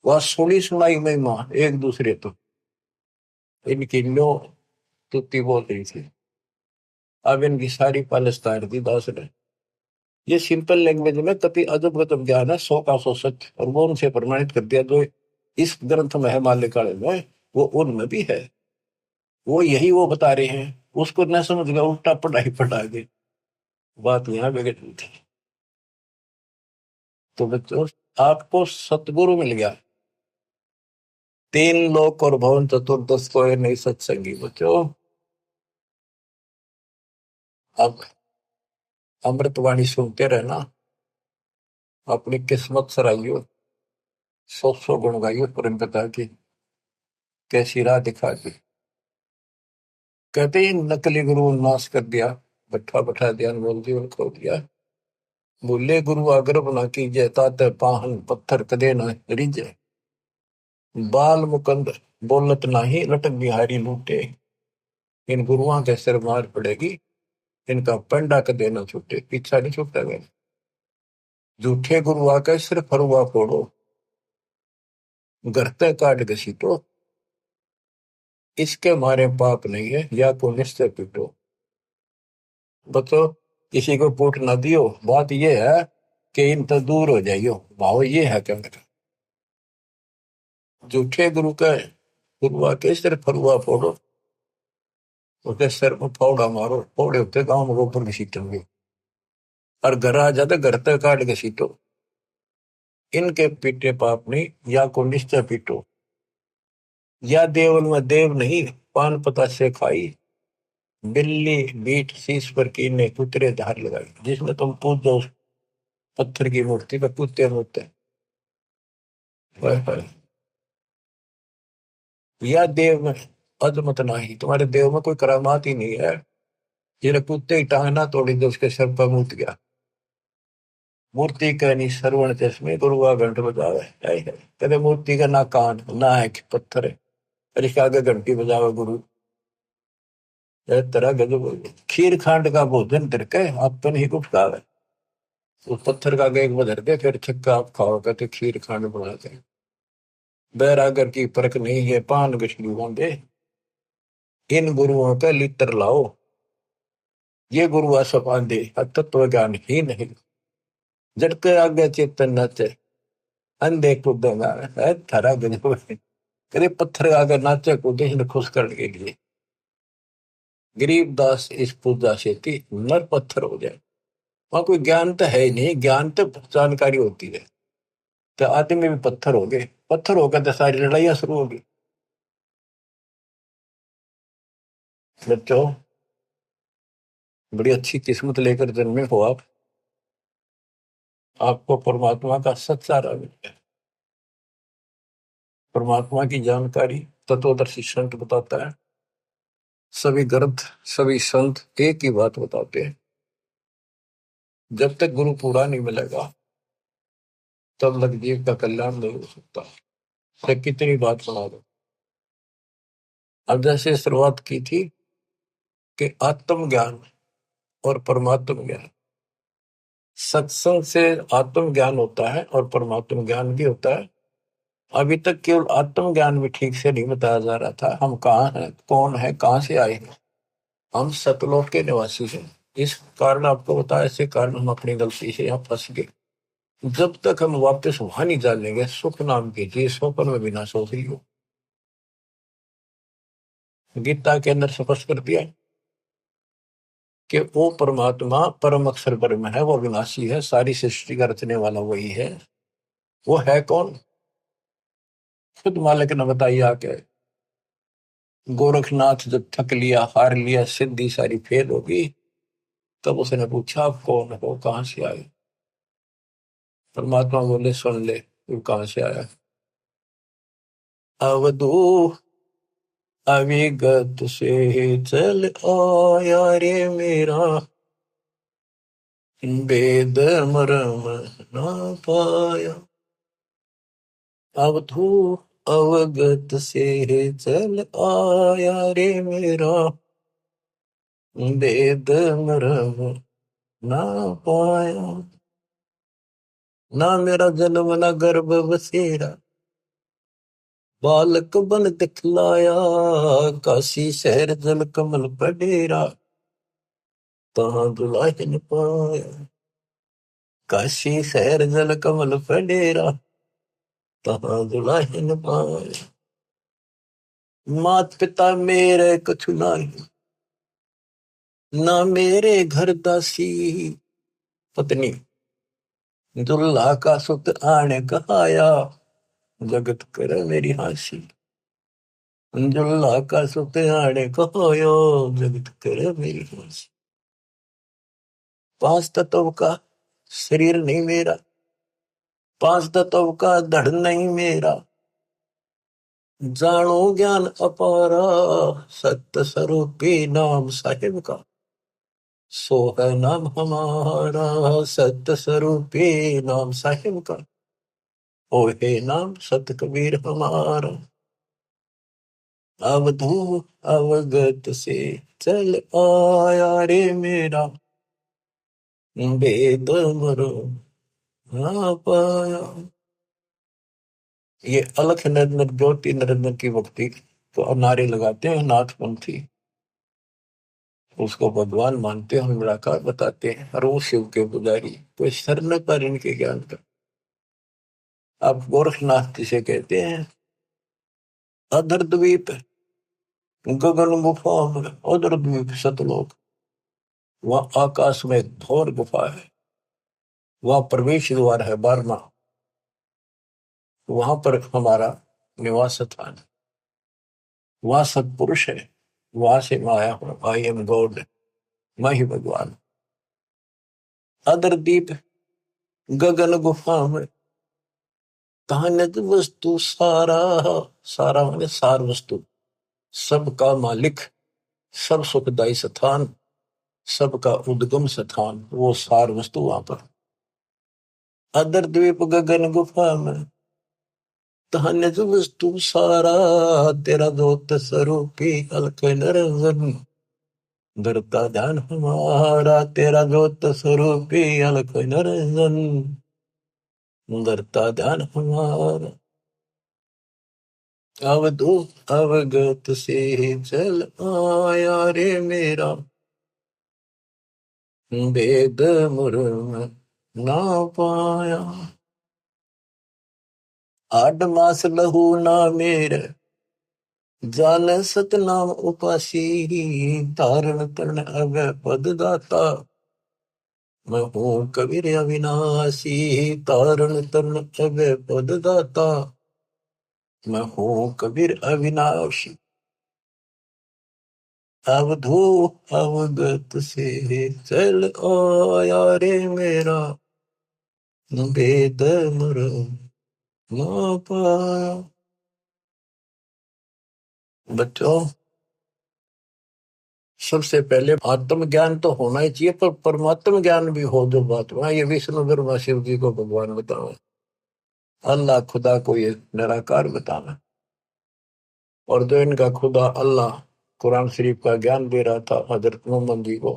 वह सुनी सुनाई महिमा एक दूसरे तो इनकी लो तुत्ती बोल रही थी। अब इनकी सारी पालिस्तान दी दास ने, ये सिंपल लैंग्वेज में कति अजब गजब ज्ञान है, 100 का 100 सच, और वो उनसे प्रमाणित कर दिया। जो इस ग्रंथ में है माल्यकाले में, वो उनमें भी है, वो यही वो बता रहे हैं। उसको न समझ गया, उल्टा पढ़ाई पढ़ा गए, बात यहाँ बिगड़ रही थी। तो बच्चों, आपको सतगुरु मिल गया, तीन लोक और भवन चतुर्दश को नहीं सत्संगी बच्चों। अब अमृतवाणी सुनते रहना, अपनी किस्मत सराइयो, 100 गुण गाइयो, परम पिता की कैसी राह दिखा दी। कहते ही नकली गुरु नाश कर दिया, बैठा बैठा ध्यान बोल जीवन खो दिया। बोले गुरु आग्रह बना कीजिए, ताते पाहन पत्थर कदे न रिजे। बाल मुकंद बोलत नाही, लटक बिहारी लूटे। इन गुरुओं के सिर मार पड़ेगी, इनका पंडा कदे न छूटे। पीछा नहीं छूटा गया। झूठे गुरु आके सिर फरुआ फोड़ो, गरते काट घसीटो। इसके मारे पाप नहीं है, या को निश्चय पीटो। बतो किसी को पूट ना दियो। बात ये है कि इन तो दूर हो जाइयो। भाव ये है क्या मेरा। झूठे गुरु का गुरु आके सिर फरुआ फोड़ो, उसके सिर में फावड़ा मारो। फावड़े होते गांव में गोबर घसीटेंगे, और घर आ जाते घर तक काट घसीटो। इनके पीटे पाप नहीं, या को निश्चय पीटो। या देवल में देव नहीं, पान पता से खाई। बिल्ली बीट शीश पर कीने कुतरे धार लगाई। जिसमें तुम पूजो पत्थर की मूर्ति पे कुत्ते होते। या देव में अजमत नहीं, तुम्हारे देव में कोई करामात ही नहीं है। जिन्हें कुत्ते की टांग ना तोड़ी तो उसके सर पर मूत गया। मूर्ति का नहीं श्रवण चश्मे, गुरुआ घंट बजावे। कहते मूर्ति का ना कान ना है पत्थर है, और इसके आगे घंटी बजावे गुरु। तरह गजब। खीर खांड का भोजन तिरके अपन ही कुछ खावे। तो पत्थर का आगे एक बधर दे, फिर छक्का आप खाओ। कहते खीर खांड बनाते हैं। बैरागर की परख नहीं है, पान गछली बांधे। इन गुरुओं का लित्र लाओ, ये गुरु सपांदे तत्व ज्ञान ही नहीं। जड़के आगे चेतन नाचे, अंधे कूदेगा। थारा गजब है। कभी पत्थर आगे नाचे कूदे इन्हें खुश करने के लिए। गरीबदास इस पूजा से थी नर पत्थर हो जाए। वहां कोई ज्ञान तो है ही नहीं, ज्ञान तो जानकारी होती है। तो आदमी भी पत्थर हो गए, पत्थर होकर तो सारी लड़ाइयां शुरू होगी। बच्चों, बड़ी अच्छी किस्मत लेकर जन्मे हो आप। आपको परमात्मा का सच्चा रंग है। परमात्मा की जानकारी तत्वदर्शी संत बताता है। सभी ग्रंथ सभी संत एक ही बात बताते हैं, जब तक गुरु पूरा नहीं मिलेगा तब तक जीव का कल्याण नहीं हो सकता। तो कितनी बात सुना दो। अब जैसे शुरुआत की थी कि आत्म ज्ञान और परमात्म ज्ञान, सत्संग से आत्म ज्ञान होता है और परमात्म ज्ञान भी होता है। अभी तक केवल आत्म ज्ञान भी ठीक से नहीं बताया जा रहा था। हम कहाँ हैं, कौन है, कहाँ से आए हैं। हम सतलोक के निवासी हैं। इस कारण आपको बताया, ऐसे कारण हम अपनी गलती से यहाँ फंस गए। जब तक हम वापस वहां नहीं जानेंगे, सुख नाम की चीज स्वप्न में बिना सो रही हो। गीता के अंदर स्पष्ट कर दिया कि वो परमात्मा परम अक्षर ब्रह्म है, वो विनाशी है, सारी सृष्टि का रचने वाला वही है। वो है कौन, खुद मालिक ने बताइए आके। गोरखनाथ जब थक लिया, हार लिया, सिद्धि सारी फेल होगी, तब उसने पूछा आप कौन हो, कहां से आए। परमात्मा बोले सुन ले, तू कहां से आया। अवधू अविगत से चल आया रे मेरा, वेद मरम ना पाया। अवधू अवगत से चल आया रे मेरा, वेद मरम ना पाया। ना मेरा जन्म ना गर्भ बसेरा, बालक बन दिखलाया। काशी शहर जल कमल पडेरा, तहां दुलाहिन पाया। काशी शहर जल कमल पडेरा, तहां दुलाहिन पाया। मात पिता मेरे कछु नाही, ना मेरे घर दासी। पत्नी दुल्हा का सुत आने कहाया, जगत करे मेरी हासी। दुल्हा का सुत आने कहाया, जगत करे मेरी हासी। पांच तत्व का शरीर नहीं मेरा, पांच तत्व का धड़ नहीं मेरा। जानो ज्ञान अपारा सत्य स्वरूपी नाम साहिब का, सो है नाम हमारा सत्य स्वरूपी नाम साहिब का, ओ हे नाम सत कबीर हमारा। अवधू अवगत से चल आया रे मेरा, वेद मरो ना पाया। ये अलख निरंजन ज्योति निरंजन की भक्ति तो नारे लगाते हैं नाथपंथी, उसको भगवान मानते हैं, निराकार बताते हैं, और वो शिव के पुजारी, कोई सर न पर इनके ज्ञान का। आप गोरखनाथ जिसे कहते हैं, अधर द्वीप गगन गुफा में, अधर द्वीप सतलोक, वह आकाश में एक घोर गुफा है, वह प्रवेश द्वार है 12वां, वहां पर हमारा निवास स्थान, वहां सत्पुरुष है, वहां से मैं आया हूं, आई एम गॉड, मैं ही भगवान। अधर दीप गगन गुफा में, कहानित वस्तु सारा, सारा माने सार वस्तु, सबका मालिक, सब सुखदायी स्थान, सबका उद्गम स्थान, वो सार वस्तु वहां पर। अदर द्वीप गगन गुफा में, कहानित वस्तु सारा, तेरा दोत स्वरूपी अलख निरंजन, धरता ध्यान हमारा, तेरा दोत स्वरूपी अलख निरंजन, धरता ध्यान हमारा। अवधू अवगत से चल आया रे मेरा, वेद मुरम ना पाया। 8 मास लहू ना मेरे, जान सतनाम उपासी, तारण तरण अब पद दाता, मैं हूँ कबीर अविनाशी, तारण तरण अब पद दाता, मैं हूँ कबीर अविनाशी। अवधू अवगत से चल आया रे मेरा, वेद मुरम ना पाया। बच्चों, सबसे पहले आत्म ज्ञान तो होना ही चाहिए, पर परमात्म ज्ञान भी हो जो बात वहां, ये विष्णु ब्रह्मा शिव जी को भगवान बतावे, अल्लाह खुदा को ये निराकार बताना। और जो इनका खुदा अल्लाह कुरान शरीफ का ज्ञान दे रहा था हजरत मोहम्मद जी को,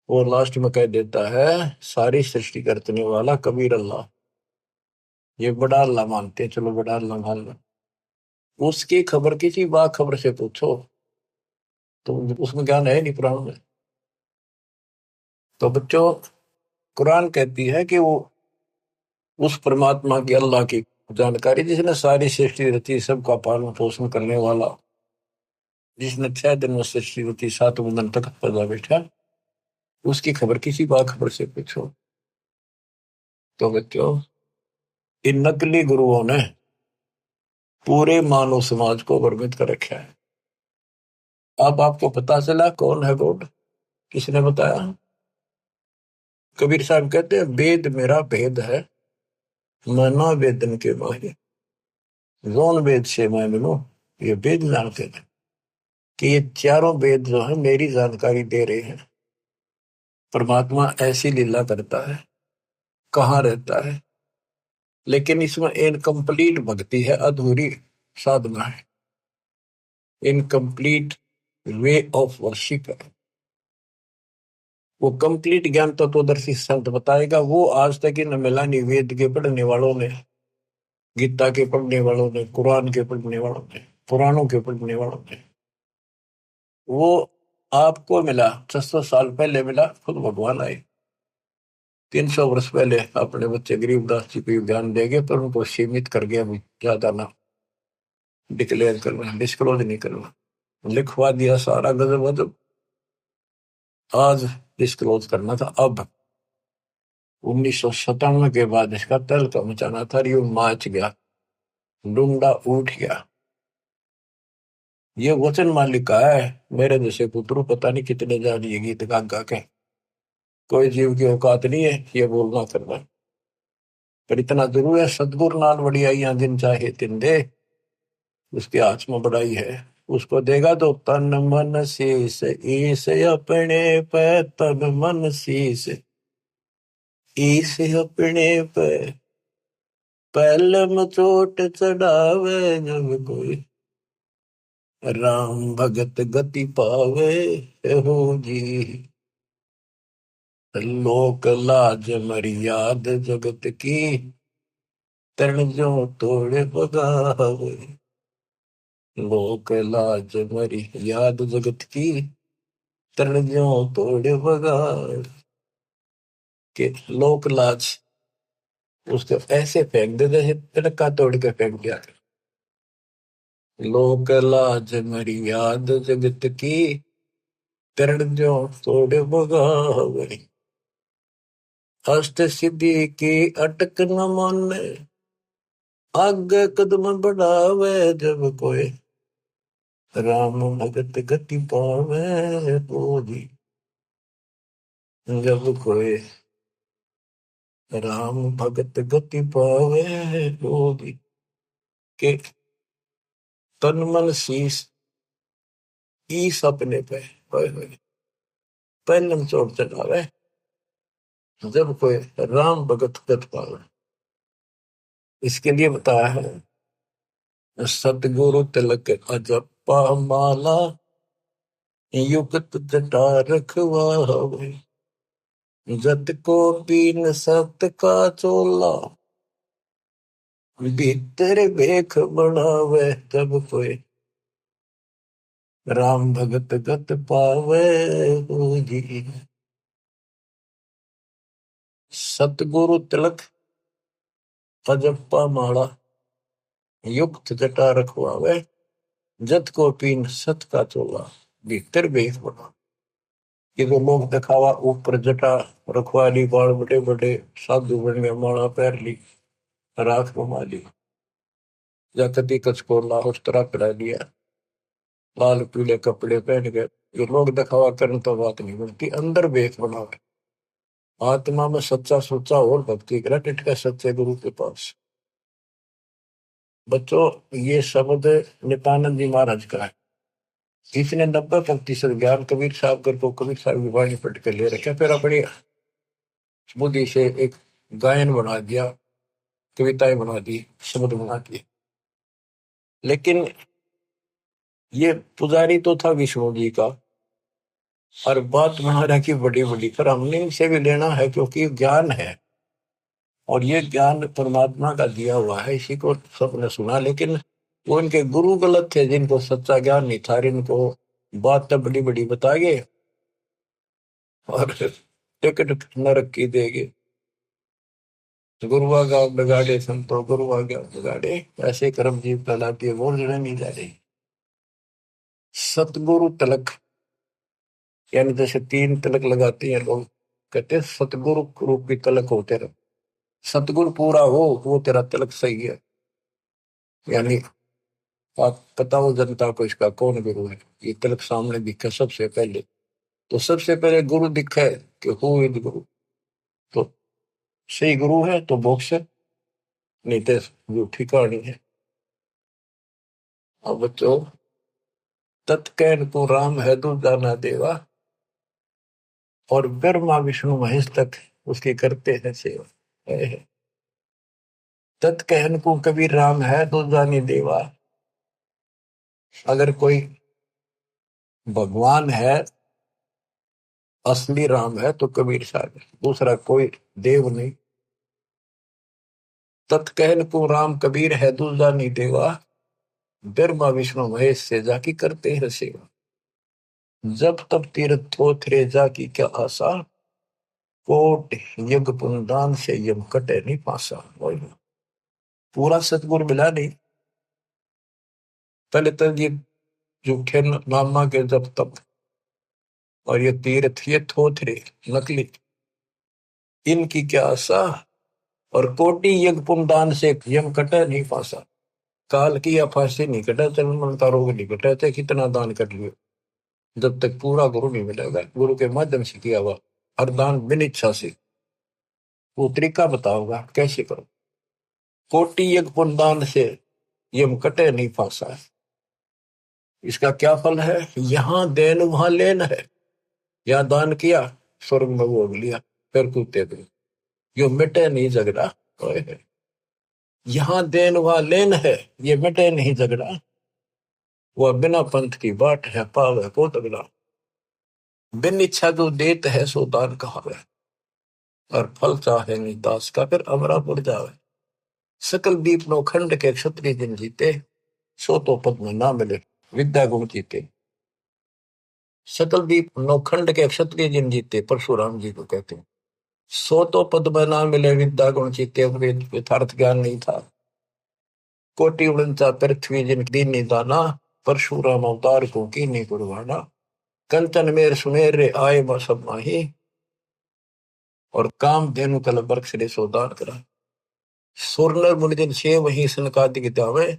वो लास्ट में कह देता है सारी सृष्टि करने वाला कबीर अल्लाह, ये बड़ा अल्लाह मानते हैं, चलो बड़ा अल्लाह मान लो। उसकी खबर किसी बा खबर से पूछो तो उसमें ज्ञान है नहीं कुरान में। तो बच्चों, कुरान कहती है कि वो उस परमात्मा की, अल्लाह की जानकारी, जिसने सारी सृष्टि रची, सबका पालन पोषण करने वाला, जिसने 6 दिन में सृष्टि रची, 7वें दिन तक पैदा बैठा, उसकी खबर किसी बाखबर से पूछो। तो बच्चों, इन नकली गुरुओं ने पूरे मानव समाज को भ्रमित कर रखा है। अब आपको पता चला कौन है गॉड, किसने बताया? कबीर साहब कहते हैं, वेद मेरा भेद है, मैं ना वेदन के माहिर, जोन वेद से मैं मिलूं, ये वेद जानते थे कि ये चारों वेद जो है मेरी जानकारी दे रहे हैं। परमात्मा ऐसी लीला करता है, कहाँ रहता है, लेकिन इसमें इनकम्प्लीट भक्ति है, अधूरी साधना है, इनकम्प्लीट वे ऑफ वर्शिप है। वो कंप्लीट ज्ञान तत्वदर्शी संत बताएगा, वो आज तक इन मिला नहीं, वेद के पढ़ने वालों ने, गीता के पढ़ने वालों ने, कुरान के पढ़ने वालों ने, पुराणों के पढ़ने वालों ने। वो आपको मिला 600 साल पहले मिला, खुद भगवान आए 300 वर्ष पहले, अपने बच्चे गरीबदास जी को ज्ञान देंगे, पर उनको सीमित कर गया, ज्यादा ना डिक्लेयर करना, डिस्क्लोज नहीं करना, लिखवा दिया सारा गजब गजब। आज डिस्क्लोज करना था, अब 1997 के बाद इसका तहलका मचाना था, यूं माच गया, डूंडा उठ गया। ये वचन मालिक का है, मेरे जैसे पुत्र पता नहीं कितने जान ये गीत गा गा के, कोई जीव की औकात नहीं है ये बोलना करना, पर इतना जरूर है, सतगुरु नाल वड़ी आइया जिन चाहे तिन दे, उसके हाथ में बढ़ाई है, उसको देगा तो तन मन शीस ईस अपने पे, तन मन शीस ईस अपने पे, पहलम चोट चढ़ावे जब कोई, राम भगत गति पावे हो जी। लोक लाज मर्याद जगत की, तरण जो तोड़े बगावे। लोक लाज मर्याद जगत की, तरण जो तोड़े बगावे। के लोक लाज उसको ऐसे फेंक दे जैसे तिनका तोड़ के फेंक दिया। लोक लाज मर्याद जगत की, तरण जो तोड़े बगावे। अष्ट सिद्धि की अटक न माने, आगे कदम बढ़ावे जब कोई, राम भगत गति पावे बोधी। जब कोई राम भगत गति पावे बोधी, के तन मन शीस ईस अपने पे, पहलम चोट चढ़ावे जब कोई राम भगत गति पावे। इसके लिए बताया है, सतगुरु तिलक अजपा माला, युगत जटा रखवावे। जत को पीन सत का चोला, भीतर बेख बढ़ावे जब कोई, राम भगत गत पावे हो जी। सतगुरु तिलक अजप्पा माला, युक्त जटा रखवावे। जत को पीन सत का चोला, भीतर बेख बढ़ावे। ये तो लोग दिखावा, ऊपर जटा रखवा ली, बाल बड़े बड़े साधु बन गए, माला पैर ली, राख घुमा ली, या कदी कचकोला उस तरह करा लिया, लाल पीले कपड़े पहन गए। जो लोग दिखावा करने तो बात नहीं बनती, अंदर बेख बनावे। आत्मा में सच्चा सोचा और भक्ति करा, टिटका सच्चे गुरु के पास। बच्चों, ये शब्द नित्यानंद जी महाराज का है। इसने 90% ज्ञान कबीर साहब को कबीर साहब की वाणी पढ़ के ले रखे, फिर अपनी बुद्धि से एक गायन बना दिया, कविताएं बना दी, शब्द बना दिए। लेकिन ये पुजारी तो था विष्णु जी का, और बात महाराज की बड़ी बड़ी, पर हमने इनसे भी लेना है क्योंकि ज्ञान है, और ये ज्ञान परमात्मा का दिया हुआ है, इसी को सबने सुना। लेकिन वो इनके गुरु गलत थे, जिनको सच्चा ज्ञान नहीं था, इनको बात तो बड़ी बड़ी बताएंगे और टिकट नरक की देंगे। गुरुआ गाँव बिगाड़े संतो, गुरुआ गाँव बिगाड़े, ऐसे कर्म जीव कहलाती है, वो जड़े नहीं जा रही। सतगुरु तिलक, यानी जैसे 3 तिलक लगाते हैं लोग, कहते हैं सतगुरु रूप की तिलक हो तेरा, सतगुरु पूरा हो वो तेरा तिलक सही है। यानी आप बताओ जनता को इसका कौन गुरु है, ये तिलक सामने दिखे सबसे पहले, तो सबसे पहले गुरु दिखे कि हु इज गुरु, तो सही गुरु है तो मोक्ष है, नहीं तो झूठी कहानी है। अब बच्चों, तत्कैन को राम है दूजा ना देवा, और ब्रह्मा विष्णु महेश तक उसकी करते हैं सेवा। तत्कहन को कबीर राम है दूजा नहीं देवा। अगर कोई भगवान है, असली राम है, तो कबीर साहब है, दूसरा कोई देव नहीं। तत्कहन को राम कबीर है दूजा नहीं देवा, ब्रह्मा विष्णु महेश से जाकी करते हैं सेवा। जब तब तीर्थ थोथरे जाकी क्या आशा, कोट यज्ञ पुनदान से यम कटे नहीं पासा। पूरा सतगुरु मिला नहीं, पहले तो ये झूठे नामा के जब तब, और ये तीर्थ ये थोथरे नकली, इनकी क्या आशा, और कोटि यज्ञ पुनदान से यम कटे नहीं पासा। काल की या फांसी नहीं कटा, जन्म का रोग नहीं कटा, थे कितना दान कर लियो, जब तक पूरा गुरु नहीं मिलेगा, गुरु के माध्यम से किया हुआ हर दान बिन इच्छा से। वो तरीका बताओगा कैसे करो। कोटि यज्ञ पुनदान से ये कटे नहीं फांसा है। इसका क्या फल है? यहां देन वहां लेन है। यहाँ दान किया, स्वर्ग में भोग लिया, फिर कूदते गए। यो मिटे नहीं झगड़ा। यहाँ देन वहां लेन है, ये मिटे नहीं झगड़ा। वह बिना पंथ की बाट है, पाव है को तगड़ा। बिन इच्छा जो देत है सो दान कहावे, और फल चाहे नहीं दास का फिर अमरा पड़ जावे। सकल दीप नो खंड के क्षत्रिय जिन जीते, सो तो पद में ना मिले विद्या गुण जीते। सकल दीप नौखंड के क्षत्रिय जिन जीते, परशुराम जी को कहते हैं। सो तो पद में ना मिले विद्या गुण जीते, यथार्थ ज्ञान नहीं था। कोटि उड़नता पृथ्वी जिन दीन दाना, परशुराम अवतार को की नहीं कुर्बाना। कंचन मेर सुमेर रे आए सब माही, और काम धेनु कल बरक्ष रे सोदान करा। सुरनर मुनिजन से वही सनकादि गितावे,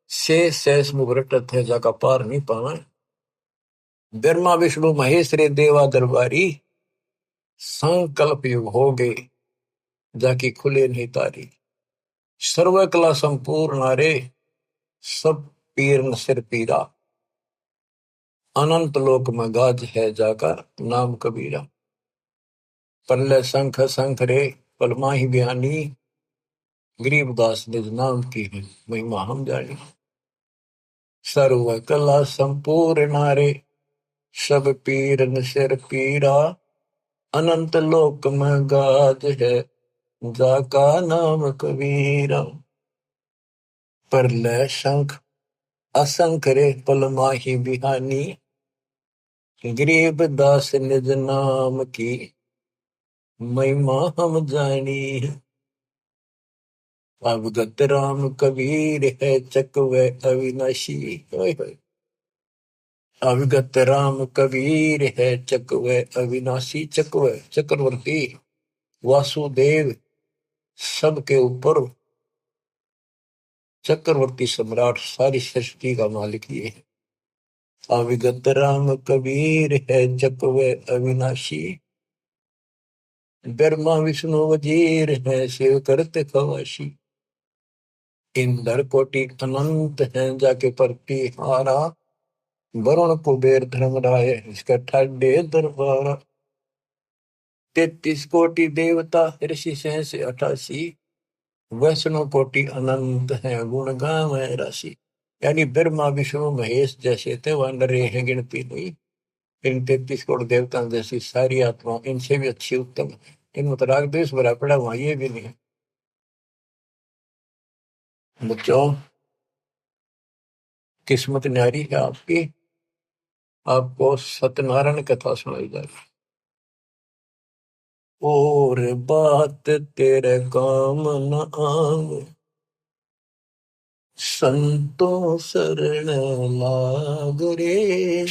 से सैस मुगरटत है जाका पार नहीं पावे। ब्रह्मा विष्णु महेश रे देवा दरबारी, संकल्प युग हो गए जाकी खुले नहीं तारी। सर्व कला संपूर्ण नारे, सब पीर न सिर पीरा। अनंत लोक में गाज है जाका नाम कबीरा। पल्ले शंख शंख रे पलमा ही बयानी, गरीबदास निज नाम की है महिमा हम जानी। सर्व कला संपूर्ण नारे, सब पीर न सिर पीरा। अनंत लोक में गाज है जाका नाम कबीरा। परलय शंख असंख रे पलमा ही बिहानी, गरीब दास निज नाम की महिमा हम जानी। अवगत राम कबीर है चकवे अविनाशी। अवगत राम कबीर है चकवे अविनाशी। चकवे चक्रवर्ती, वासुदेव सबके ऊपर चक्रवर्ती सम्राट, सारी सृष्टि का मालिक ये है। अविगत राम कबीर है चकवे अविनाशी, ब्रह्मा विष्णु वजीर है शिव करते खवाशी। इंद्र कोटि अनंत है जाके परती हारा, वरुण कुबेर धर्म राय इसका ठाडे दरबारा। 33 कोटि देवता ऋषि सहस 88, वैष्णव कोटि अनंत है गुण गावे राशि। यानी ब्रह्मा विष्णु महेश जैसे थे वह नरे हैं गिनती नहीं। इन 33 करोड़ देवता जैसी सारी आत्मा इनसे भी अच्छी उत्तम, इनमें तो राग द्वेष भरा पड़ा, वहां ये भी नहीं है। बच्चों, किस्मत न्यारी है आपकी। आपको सत्यनारायण कथा सुनाई जाए। और बात तेरे काम न आवे, संतों शरण लाग रे।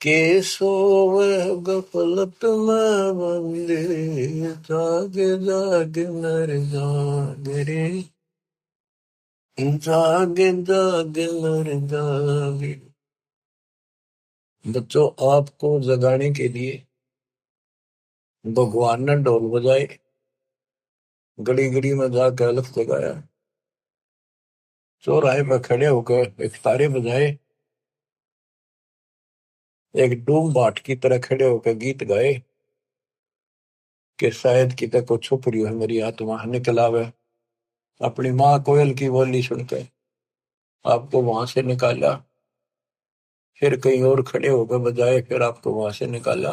के सोवे गफलत में बंदे, जाग जाग नर जाग रे। जाग जाग नर जाग। बच्चों, आपको जगाने के लिए भगवान ने ढोल बजाए, गली गली में जाकर अलख जगाया, चौराहे पर खड़े होकर एक तारे बजाए, एक डूम बाट की तरह खड़े होकर गीत गाए कि शायद कितने को छुप रही है मेरी आत्मा निकल आवे। अपनी माँ कोयल की बोली सुनकर आपको वहां से निकाला, फिर कहीं और खड़े होकर बजाए, फिर आपको वहां से निकाला।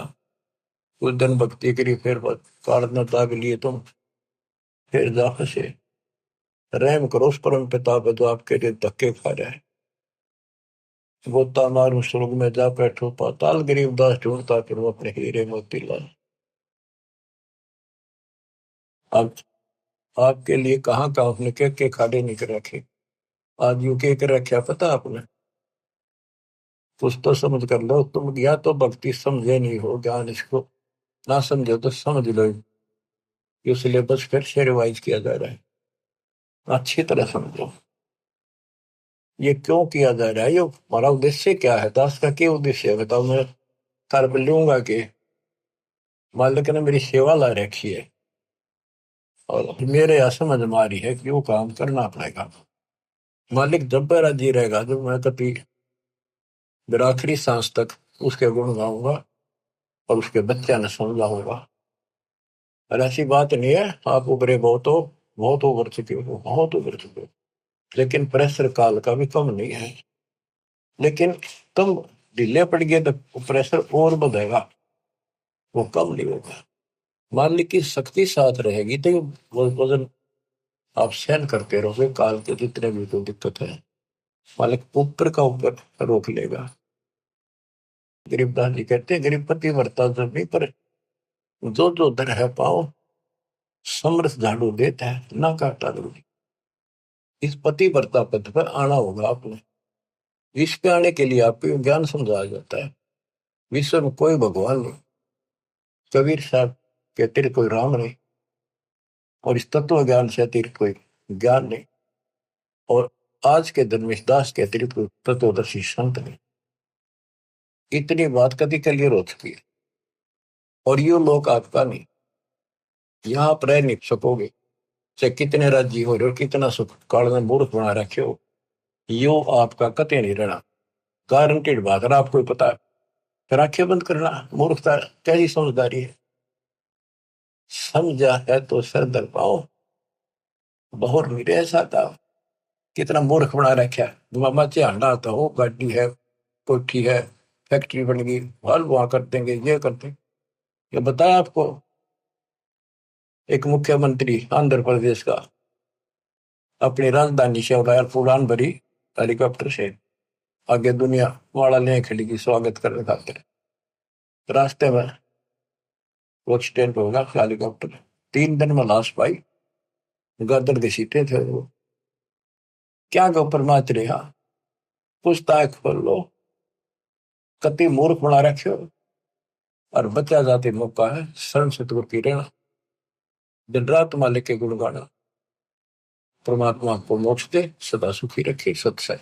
कुछ दिन भक्ति करी, फिर कारण दाग लिए तुम, फिर जा फंसे। रहम करो उस परम पिता पे जो आपके लिए धक्के खा रहा है। गोता मारू स्वर्ग में जा बैठो पाताल, गरीबदास ढूंढता फिर वो अपने हीरे मोती लाल। अब आपके लिए कहाँ का आपने के खाड़े निकल रखे। आज यू के रखा पता आपने? कुछ तो समझ कर लो तुम, या तो भक्ति समझे नहीं हो, ज्ञान इसको ना समझो तो समझ लो। ये सिलेबस फिर से रिवाइज किया जा रहा है, अच्छी तरह समझो। ये क्यों किया जा रहा है, ये हमारा उद्देश्य क्या है, दास का क्या उद्देश्य है बताओ। मैं कर लूंगा कि मालिक ने मेरी सेवा ला रखी है और मेरे यहाँ समझ में आ रही है कि वो काम करना पड़ेगा। मालिक जब मेरा जी रहेगा, जब मैं कभी मेरा आखिरी सांस तक उसके गुण गाऊंगा और उसके बच्चे ने समझाऊंगा। और ऐसी बात नहीं है आप उभरे बहुत हो, बहुत उभर चुके हो, बहुत उभर चुके हो, लेकिन प्रेशर काल का भी कम नहीं है। लेकिन तुम ढीले पड़ गए तो प्रेशर और बढ़ेगा, वो कम नहीं होगा। मान ली की शक्ति साथ रहेगी तो वो वजन आप सहन करते रहोगे, काल के जितने भी कोई दिक्कत है मालिक ऊपर का ऊपर रोक लेगा। गरीबदास जी कहते हैं गरीब पति वर्ता जब नहीं, पर जो जो दर है पाओ समरस झाड़ू देता है ना काटा जरूरी। इस पति वर्ता पद पर आना होगा आपने। विश्व पे आने के लिए आपको ज्ञान समझाया जाता है। विश्व में कोई भगवान नहीं, कबीर साहब के अतिरिक्त कोई राम नहीं, और इस तत्व ज्ञान से अतिरिक्त कोई ज्ञान नहीं, और आज के धर्मेश दास के अतिरिक्त कोई तत्वदर्शी संत नहीं। इतनी बात कभी क्लियर हो चुकी है, और ये लोग आपका नहीं, यहाँ आप रह नहीं सकोगे चाहे कितने राज्य हो रहे हो, कितना सुख काल में मूर्ख बना रखे हो, यो आपका कतई नहीं रहना। गारंटेड बात है, आपको ही पता है। फिर आंखें बंद करना मूर्खता, कैसी समझदारी है। समझा है तो सर दर पाओ, बहुत मेरे ऐसा था। कितना मूर्ख बना रखा है, मामा झांडा आता हो, गाड़ी है, कोठी है, फैक्ट्री बन गई, हल वहां कर देंगे, ये कर देंगे। ये बताया आपको एक मुख्यमंत्री आंध्र प्रदेश का अपनी राजधानी से उड़ाया उड़ान भरी हेलीकॉप्टर से, आगे दुनिया वाला ले खड़ी की स्वागत करने खातिर। रास्ते में वो एक्सीडेंट होगा हेलीकॉप्टर, 3 दिन में लाश पाई, गर्दन के सीटे थे वो। क्या के ऊपर नाच रहा, पूछताछ खोल लो, कति मूर्ख बना रखे हो। और बचा जाते मौका है शर्म से तो पी रहना, दिन रात मालिक के गुण गाना। परमात्मा को मोक्ष दे, सदा सुखी रखे, सत्संग।